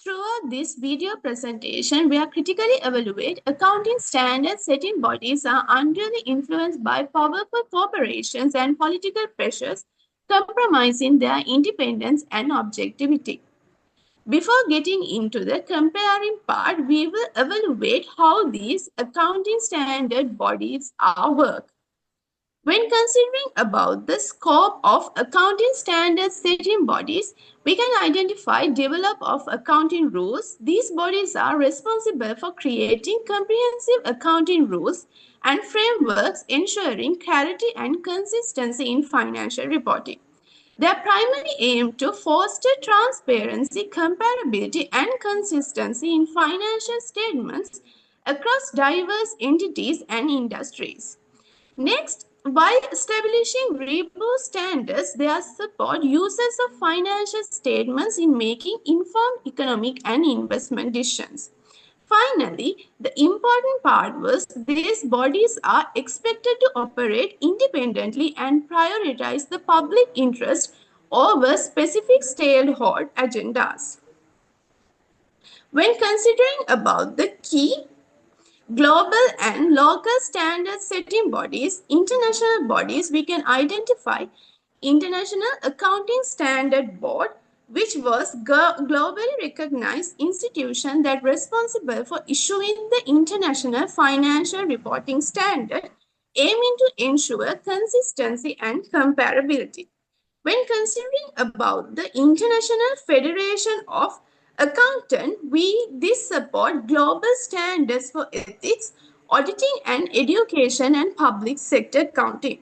Throughout this video presentation, we are critically evaluate accounting standards setting bodies are unduly influenced by powerful corporations and political pressures, compromising their independence and objectivity. Before getting into the comparing part, we will evaluate how these accounting standard bodies are work. When considering about the scope of accounting standards setting bodies, we can identify develop of accounting rules. These bodies are responsible for creating comprehensive accounting rules and frameworks ensuring clarity and consistency in financial reporting. Their primary aim to foster transparency, comparability, and consistency in financial statements across diverse entities and industries. Next, while establishing report standards, they support users of financial statements in making informed economic and investment decisions. Finally, the important part was these bodies are expected to operate independently and prioritize the public interest over specific stakeholder agendas. When considering about the key global and local standard setting bodies, international bodies, we can identify International Accounting Standard Board, which was globally recognized institution that responsible for issuing the international financial reporting standard, aiming to ensure consistency and comparability. When considering about the International Federation of Accountant, this support global standards for ethics, auditing and education and public sector accounting.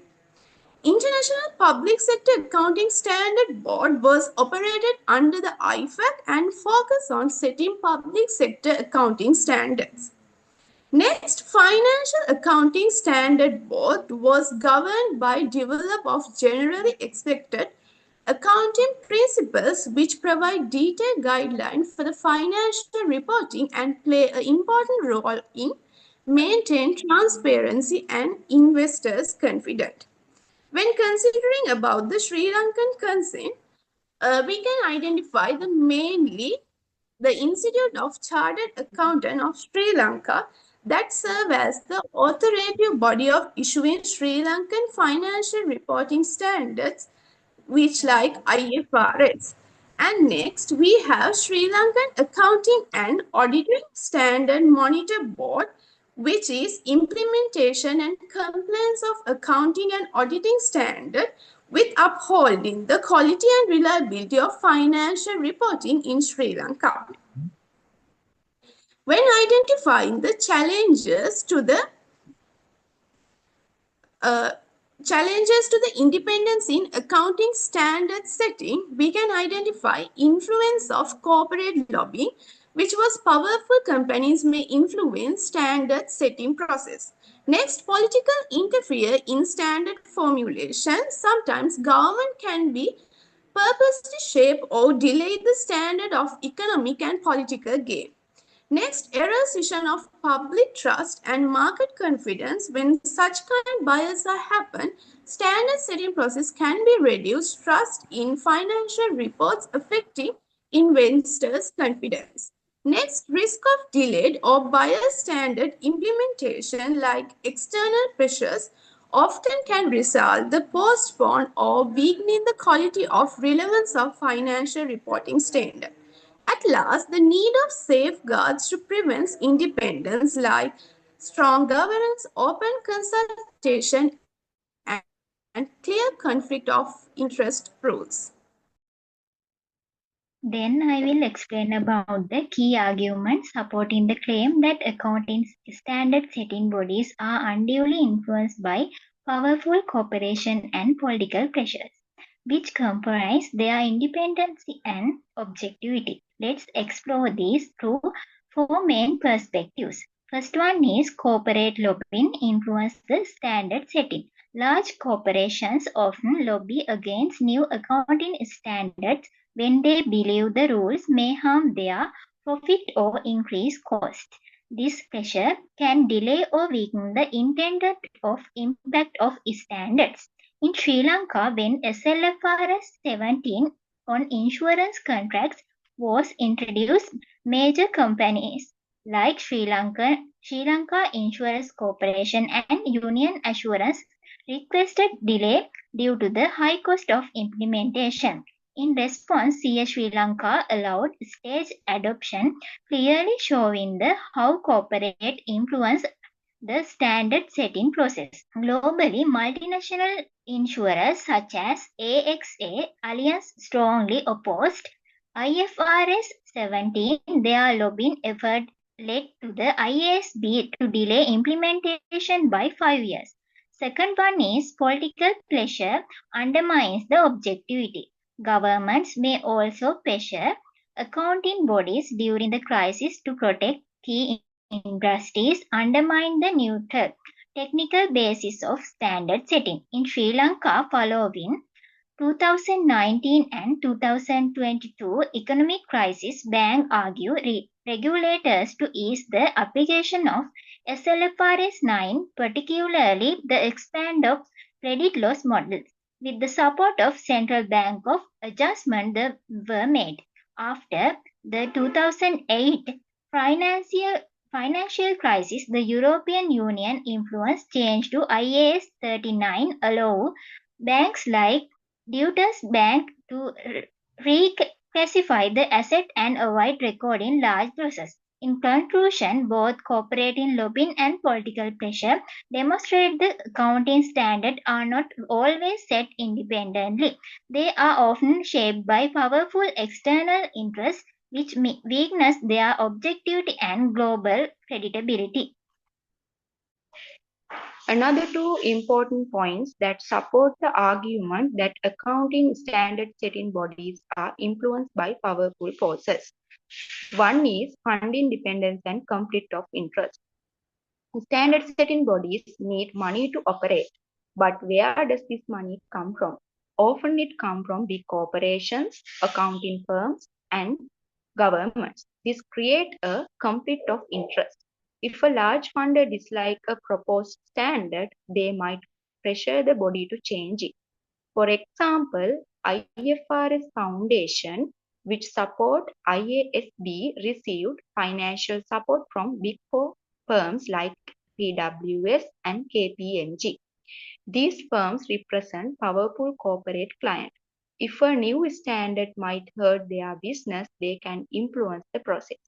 International Public Sector Accounting Standard Board was operated under the IFAC and focused on setting public sector accounting standards. Next, Financial Accounting Standard Board was governed by development of generally accepted accounting principles which provide detailed guidelines for the financial reporting and play an important role in maintaining transparency and investors' confidence. When considering about the Sri Lankan consent, we can identify mainly the Institute of Chartered Accountant of Sri Lanka that serve as the authoritative body of issuing Sri Lankan financial reporting standards, which like IFRS. And next, we have Sri Lankan Accounting and Auditing Standard Monitor Board, which is implementation and compliance of accounting and auditing standard with upholding the quality and reliability of financial reporting in Sri Lanka. When identifying the challenges to the independence in accounting standard setting, we can identify influence of corporate lobbying, which was powerful companies may influence standard setting process. Next, political interfere in standard formulation. Sometimes government can be purposely shape or delay the standard of economic and political gain. Next, erosion of public trust and market confidence. When such kind of bias happen, standard setting process can be reduced trust in financial reports affecting investors' confidence. Next, risk of delayed or biased standard implementation like external pressures often can result the postpone or weakening the quality of relevance of financial reporting standard. At last, the need of safeguards to prevent independence like strong governance, open consultation, and clear conflict of interest rules. Then I will explain about the key arguments supporting the claim that accounting standard setting bodies are unduly influenced by powerful corporation and political pressures, which compromise their independence and objectivity. Let's explore these through four main perspectives. First one is corporate lobbying influence the standard setting. Large corporations often lobby against new accounting standards when they believe the rules may harm their profit or increase cost. This pressure can delay or weaken the intended impact of standards. In Sri Lanka, when SLFRS 17 on insurance contracts was introduced, Major companies like Sri Lanka Insurance Corporation and Union Assurance requested delay due to the high cost of implementation. In response, CS Sri Lanka allowed stage adoption, clearly showing how corporate influence the standard setting process. Globally, multinational insurers such as AXA Alliance strongly opposed IFRS 17. Their lobbying effort led to the IASB to delay implementation by 5 years. Second one is political pressure undermines the objectivity. Governments may also pressure accounting bodies during the crisis to protect key industries, undermine the neutral technical basis of standard setting. In Sri Lanka, following 2019 and 2022 economic crisis, bank argue regulators to ease the application of SLFRS 9, particularly the expand of credit loss models. With the support of Central Bank of Adjustment were made. After the 2008 financial financial crisis, the European Union influence changed to IAS 39, allow banks like Deutsche Bank to reclassify the asset and avoid recording large losses. In conclusion, both corporate lobbying and political pressure demonstrate the accounting standards are not always set independently. They are often shaped by powerful external interests which weakness their objectivity and global credibility. Another two important points that support the argument that accounting standard setting bodies are influenced by powerful forces. One is fund independence and conflict of interest. Standard setting bodies need money to operate, but where does this money come from? Often it comes from big corporations, accounting firms, and governments. This creates a conflict of interest. If a large funder dislikes a proposed standard, they might pressure the body to change it. For example, IFRS Foundation, which support IASB, received financial support from big four firms like PWS and KPMG. These firms represent powerful corporate clients. If a new standard might hurt their business, they can influence the process.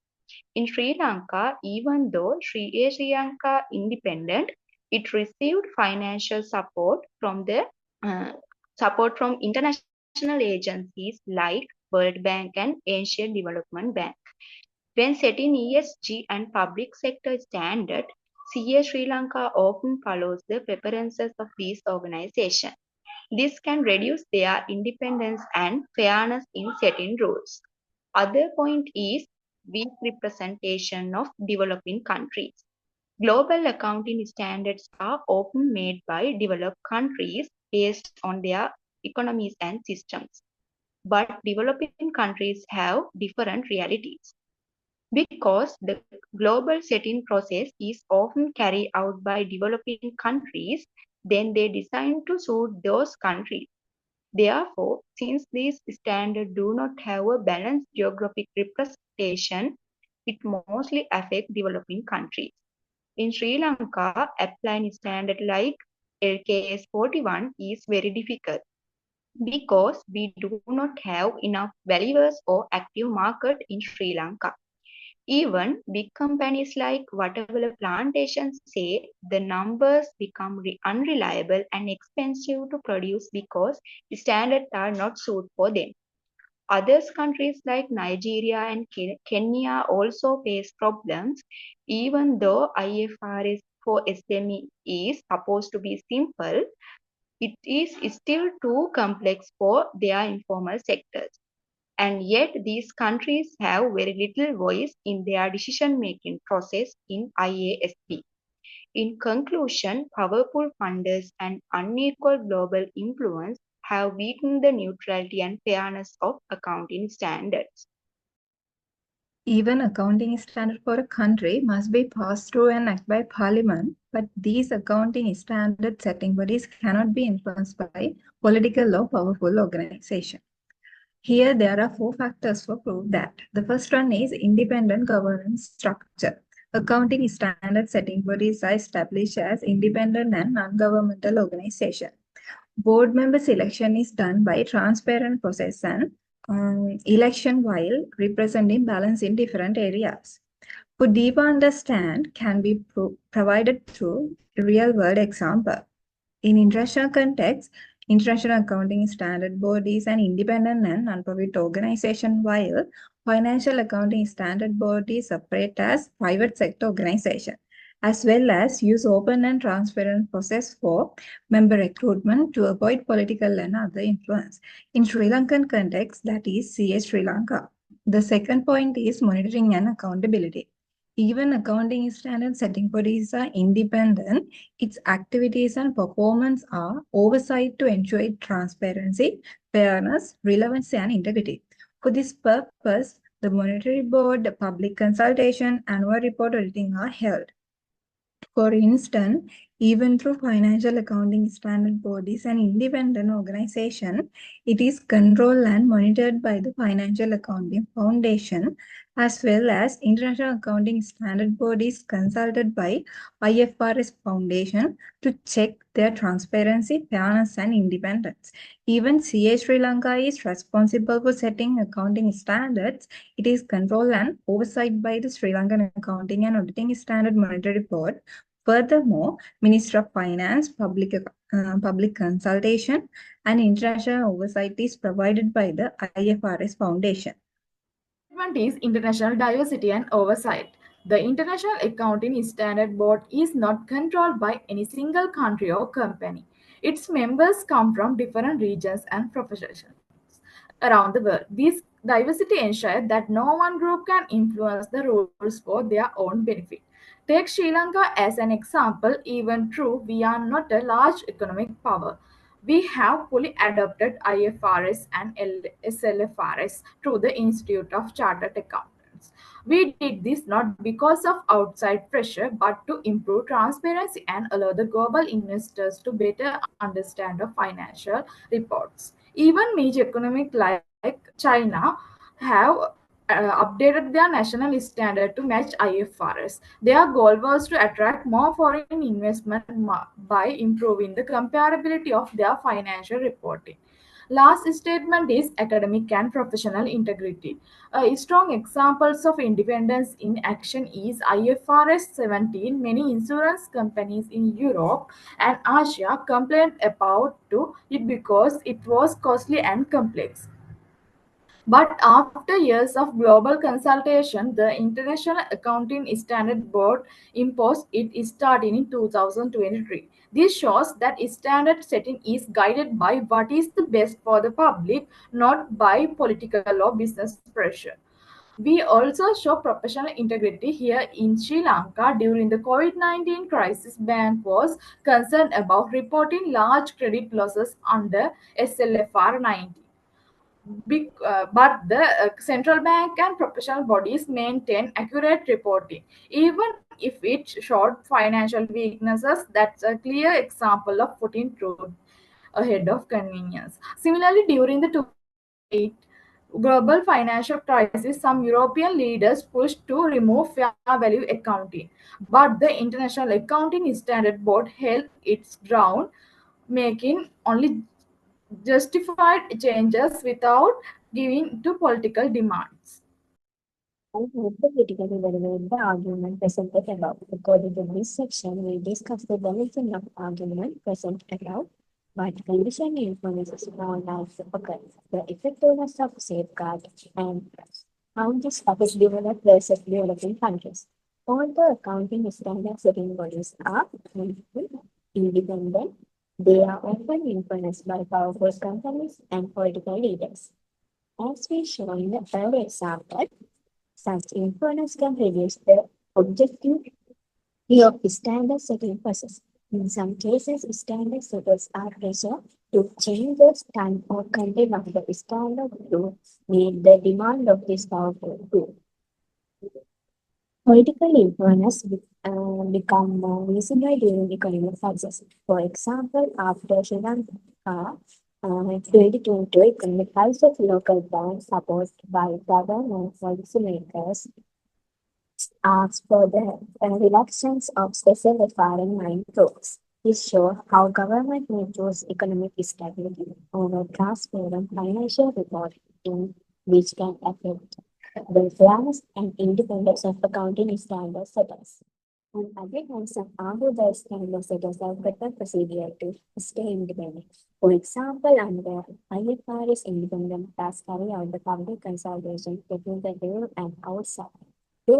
In Sri Lanka, even though Sri Lanka independent, it received financial uh, support from international agencies like World Bank and Asian Development Bank. When setting ESG and public sector standard, CA Sri Lanka often follows the preferences of these organizations. This can reduce their independence and fairness in setting rules. Other point is weak representation of developing countries. Global accounting standards are often made by developed countries based on their economies and systems. But developing countries have different realities. Because the global setting process is often carried out by developing countries, then they design to suit those countries. Therefore, since these standards do not have a balanced geographic representation, it mostly affects developing countries. In Sri Lanka, applying standard like LKS 41 is very difficult because we do not have enough valuers or active market in Sri Lanka. Even big companies like whatever plantations say, the numbers become unreliable and expensive to produce because the standards are not suited for them. Other countries like Nigeria and Kenya also face problems, even though IFRS for SME is supposed to be simple, it is still too complex for their informal sectors. And yet these countries have very little voice in their decision-making process in IASB. In conclusion, powerful funders and unequal global influence have weakened the neutrality and fairness of accounting standards. Even accounting standard for a country must be passed through an act by parliament, but these accounting standard setting bodies cannot be influenced by political or powerful organization. Here, there are four factors for proof that. The first one is independent governance structure. Accounting standard setting bodies are established as independent and non-governmental organization. Board member selection is done by transparent process and election while representing balance in different areas. For deeper understand can be provided through real-world example. In international context, international accounting standard bodies and independent and non-profit organization, while financial accounting standard bodies operate as private sector organization, as well as use open and transparent process for member recruitment to avoid political and other influence. In Sri Lankan context, that is CA Sri Lanka. The second point is monitoring and accountability. Even accounting standard setting bodies are independent, its activities and performance are oversight to ensure transparency, fairness, relevancy, and integrity. For this purpose, the Monetary Board, public consultation, annual report auditing are held. For instance, even through financial accounting standard bodies and independent organization, it is controlled and monitored by the Financial Accounting Foundation, as well as international accounting standard bodies consulted by IFRS Foundation to check their transparency, fairness, and independence. Even CA Sri Lanka is responsible for setting accounting standards. It is controlled and oversight by the Sri Lankan Accounting and Auditing Standard Monetary Board. Furthermore, Minister of Finance, public consultation, and international oversight is provided by the IFRS Foundation. Statement is international diversity and oversight. The International Accounting Standard Board is not controlled by any single country or company. Its members come from different regions and professions around the world. This diversity ensures that no one group can influence the rules for their own benefit. Take Sri Lanka as an example. Even though we are not a large economic power, we have fully adopted IFRS and SLFRS through the Institute of Chartered Accountants. We did this not because of outside pressure, but to improve transparency and allow the global investors to better understand the financial reports. Even major economies like China have updated their national standard to match IFRS. Their goal was to attract more foreign investment by improving the comparability of their financial reporting. Last statement is academic and professional integrity. Strong examples of independence in action is IFRS 17. Many insurance companies in Europe and Asia complained about to it because it was costly and complex. But after years of global consultation, the International Accounting Standard Board imposed it starting in 2023. This shows that standard setting is guided by what is the best for the public, not by political or business pressure. We also show professional integrity here in Sri Lanka. During the COVID-19 crisis, bank was concerned about reporting large credit losses under SLFR 90. But the central bank and professional bodies maintain accurate reporting. Even if it showed financial weaknesses, that's a clear example of putting truth ahead of convenience. Similarly, during the 2008 global financial crisis, some European leaders pushed to remove fair value accounting. But the International Accounting Standard Board held its ground, making only justified changes without giving to political demands. I hope to critically evaluate the argument presented above. According to this section, we discuss the balancing of argument presented above, but condition influences known as occurrence, the effectiveness of safeguard, and how this affects developed versus developing countries. All the accounting standard setting bodies are independent. They are often influenced by powerful companies and political leaders. As we show in the earlier example, such influence can reduce the objectivity of standard setting process. In some cases, standard setters are pressured to change the time or content of the standard to meet the demand of this powerful tool. Political influence become more visible during economic crisis. For example, after Sri Lanka 2022 economic health of local banks supported by government policymakers asks for the reductions of special foreign mine tolls. This shows how government ensures economic stability over transparent financial reporting, which can affect the fairness and independence of accounting standard setters. On other hand, some argue that standard setters have better procedure to stay independent. For example, under IFRS independent tasks carry out the public consultation between the real and outside. They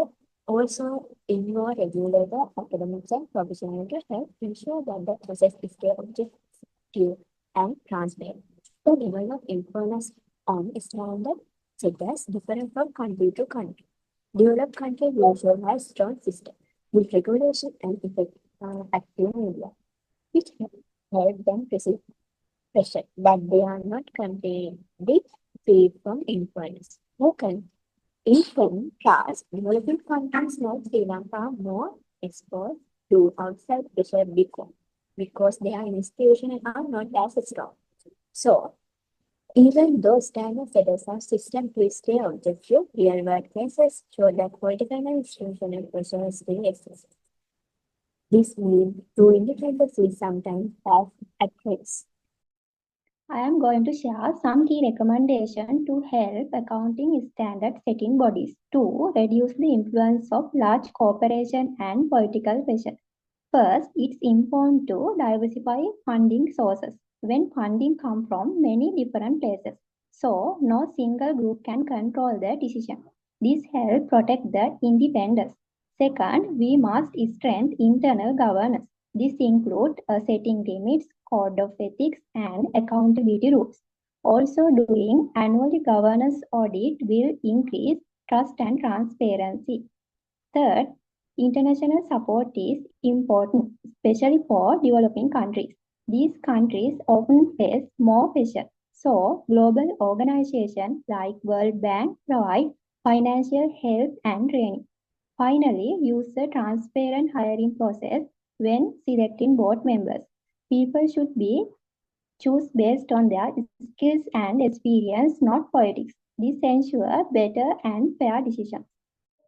also involve regulator, academics, and professionals to help ensure that the process is objective and transparent. The level of influence on standard setters differ from country to country. Developed countries usually have strong systems with regulation and active media, which help them receive pressure, but they are not completely free from influence. Who can in contrast, developing countries like Sri Lanka are more exposed to outside pressure because their institutions are not as strong. So, even though standard setters are system to stay objective, real world cases show that political and institutional pressure still exists. This means true independence is sometimes at risk. I am going to share some key recommendations to help accounting standard setting bodies to reduce the influence of large corporations and political pressure. First, it's important to diversify funding sources. When funding comes from many different places, so no single group can control the decision. This helps protect the independence. Second, we must strengthen internal governance. This includes setting limits, code of ethics, and accountability rules. Also, doing annual governance audit will increase trust and transparency. Third, international support is important, especially for developing countries. These countries often face more pressure, so global organizations like World Bank provide financial help and training. Finally, use a transparent hiring process when selecting board members. People should be choose based on their skills and experience, not politics. This ensures better and fair decisions.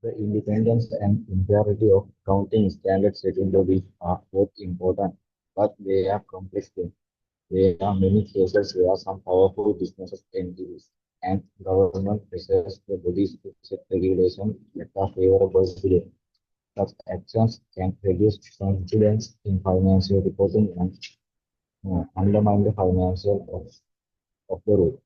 The independence and integrity of accounting standard setting bodies are both important, but they are complex things. There are many cases where some powerful business entities and government pressures the bodies to set regulations that are favorable to them. Such actions can reduce confidence in financial reporting and undermine the financial of the rule.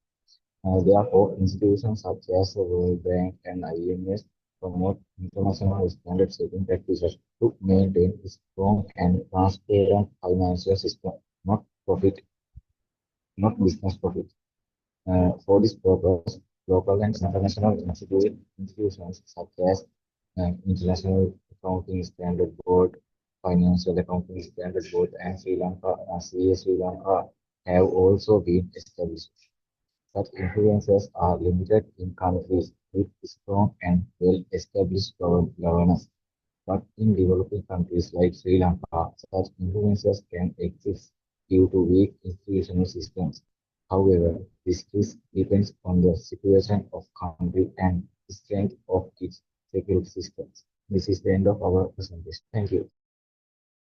Therefore, institutions such as the World Bank and IMF promote international standard setting practices to maintain a strong and transparent financial system, not profit, not business profit. For this purpose, local and international institutions such as International Accounting Standard Board, Financial Accounting Standard Board, and Sri Lanka, CA Sri Lanka have also been established. Such influences are limited in countries with strong and well-established governance, but in developing countries like Sri Lanka, such influences can exist due to weak institutional systems. However, this risk depends on the situation of country and the strength of its security systems. This is the end of our presentation. Thank you.